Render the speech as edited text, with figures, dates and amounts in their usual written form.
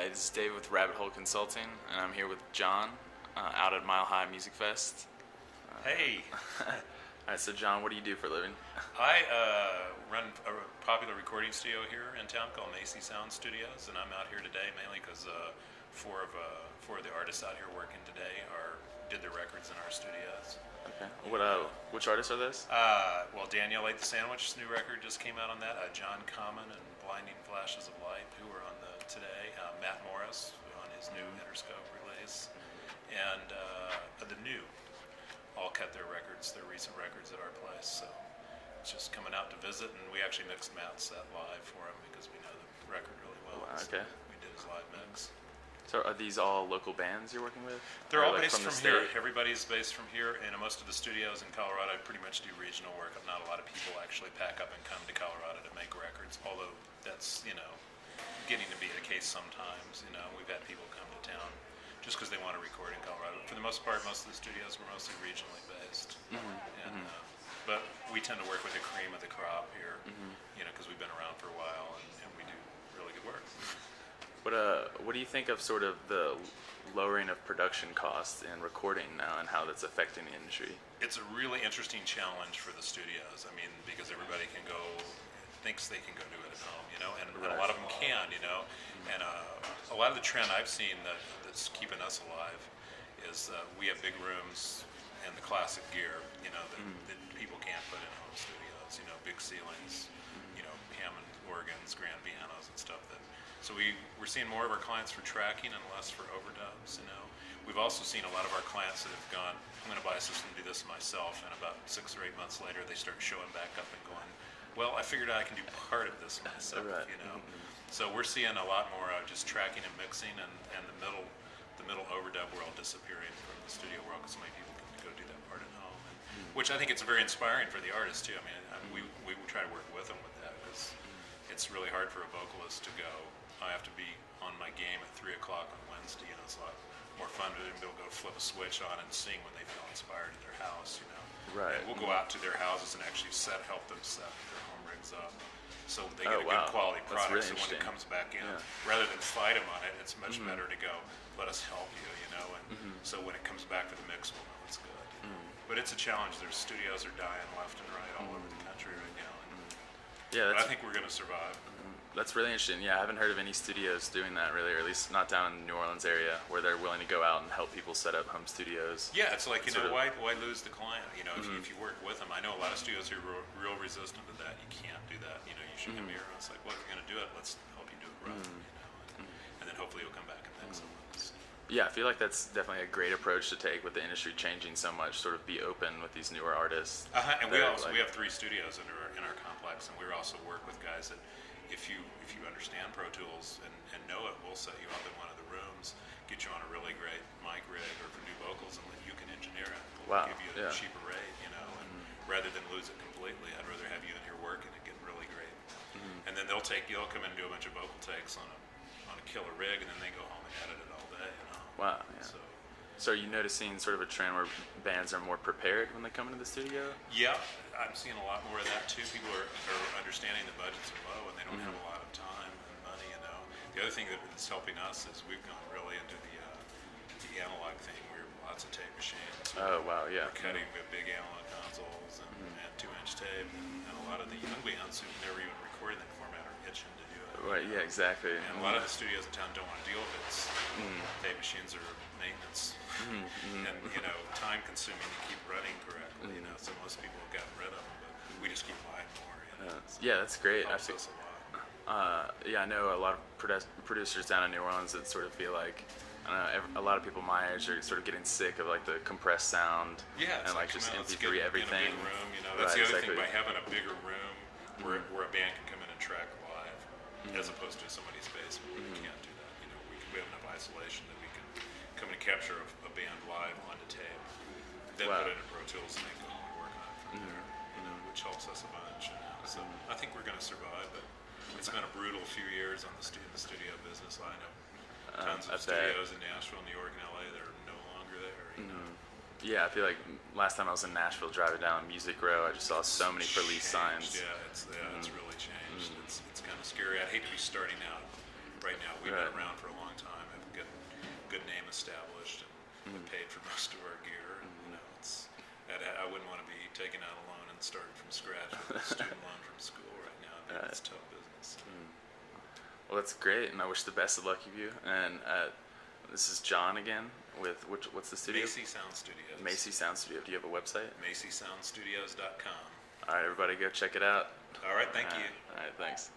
Hi, this is Dave with Rabbit Hole Consulting, and I'm here with John out at Mile High Music Fest. Hey. All right, so John, what do you do for a living? I run a popular recording studio here in town called Macy Sound Studios, and I'm out here today mainly because four of the artists out here working today did their records in our studios. Okay. Which artists are those? Well, Danielle Ate the Sandwich's new record just came out on that. John Common and Blinding Flashes of Light, who are on today. Matt Morris on his new Interscope release, and the New all cut their recent records at our place. So it's just coming out to visit, and we actually mixed Matt's set live for him because we know the record really well. Wow, okay. So we did his live mix. So are these all local bands you're working with? They're all Or, based from from the here. state? Everybody's based from here, and most of the studios in Colorado, I pretty much do regional work. Not a lot of people actually pack up and come to Colorado to make records, although that's, getting to be the case sometimes. We've had people come to town just because they want to record in Colorado. For the most part, most of the studios were mostly regionally based. But we tend to work with the cream of the crop here, because we've been around for a while, and we do really good work. What do you think of sort of the lowering of production costs in recording now and how that's affecting the industry? It's a really interesting challenge for the studios. Because everybody thinks they can go do it at home, and a lot of them can, and a lot of the trend I've seen that's keeping us alive is we have big rooms and the classic gear, that people can't put in home studios, big ceilings, Hammond organs, grand pianos and stuff. So we're seeing more of our clients for tracking and less for overdubs, We've also seen a lot of our clients that have gone, I'm going to buy a system to do this myself, and about 6 or 8 months later they start showing back up and going, well, I figured out I can do part of this myself, Right. So we're seeing a lot more just tracking and mixing, and the middle overdub world disappearing from the studio world because so many people can go do that part at home, which I think it's very inspiring for the artists too. We try to work with them with that because it's really hard for a vocalist to go, I have to be on my game at 3 o'clock on Wednesday, it's a lot more fun to be able to go flip a switch on and sing when they feel inspired at their house, Right. And we'll go out to their houses and actually help them set their home rigs up so they get a wow. good quality That's product. really So when it interesting. comes back in, Yeah. rather than fight them on it, it's much better to go, let us help you, and so when it comes back for the mix, we'll know it's good. But it's a challenge. There's studios are dying left and right all over the country right now. Yeah, But I that's, think we're going to survive. that's really interesting. Yeah, I haven't heard of any studios doing that really, or at least not down in the New Orleans area where they're willing to go out and help people set up home studios. Yeah, it's like, Sort of- why lose the client? If you work with them, I know a lot of studios are real resistant to that. You can't do that. You should come here. And it's like, well, if you're going to do it, let's help you do it right. And then hopefully you'll come back and pick someone else. Yeah, I feel like that's definitely a great approach to take with the industry changing so much. Sort of be open with these newer artists. And we that, also like- we have 3 studios in our complex, and we also work with guys that if you understand Pro Tools and know it, we'll set you up in one of the rooms, get you on a really great mic rig or for new vocals, and let you can engineer it. We'll Wow, give you a yeah. cheaper rate, and rather than lose it completely, I'd rather have you in here working and getting really great. And then they'll come in and do a bunch of vocal takes on a killer rig, and then they go home and edit it all day. Wow. Yeah. So are you noticing sort of a trend where bands are more prepared when they come into the studio? Yeah, I'm seeing a lot more of that too. People are understanding the budgets are low and they don't have a lot of time and money. The other thing that's helping us is we've gone really into the analog thing. We're lots of tape machines. Oh wow, yeah. We're cutting with big analog consoles and 2-inch tape, and a lot of the young bands who've never even recorded that format are itching to do it. Right. Yeah. Exactly. And a lot of the studios in town don't want to deal with it. Tape machines are maintenance and time consuming to keep running correctly. So most people have gotten rid of them, but we just keep buying more. Yeah, that's great. Helps us a lot. Yeah, I know a lot of producers down in New Orleans that sort of feel like, a lot of people my age are sort of getting sick of like the compressed sound and like just MP3 everything. In a big room, that's Right, the other exactly. thing by having a bigger room where a band can come in and track live, as opposed to somebody's basement where we can't do that. We have enough isolation that we can come and capture a band live onto tape, then Wow. put it in Pro Tools and then go and work on it from there. Which helps us a bunch. So I think we're going to survive, but it's been a brutal few years on the studio business. I know tons of I bet. studios in Nashville, New York, and LA that are no longer there. Yeah, I feel like last time I was in Nashville driving down Music Row, I just saw so many release signs. Yeah, it's really changed. It's kind of scary. I'd hate to be starting out right now. We've been around for a long time, have a good name established, and been paid for most of our gear. And, you know, I wouldn't want to be taking out a loan and starting from scratch with a student loan from school right now. I mean, it's tough business. Well, that's great, and I wish the best of luck of you. And this is John again with what's the studio? Macy Sound Studios. Macy Sound Studio. Do you have a website? MacySoundStudios.com. All right, everybody, go check it out. All right, thank you. All right, thanks.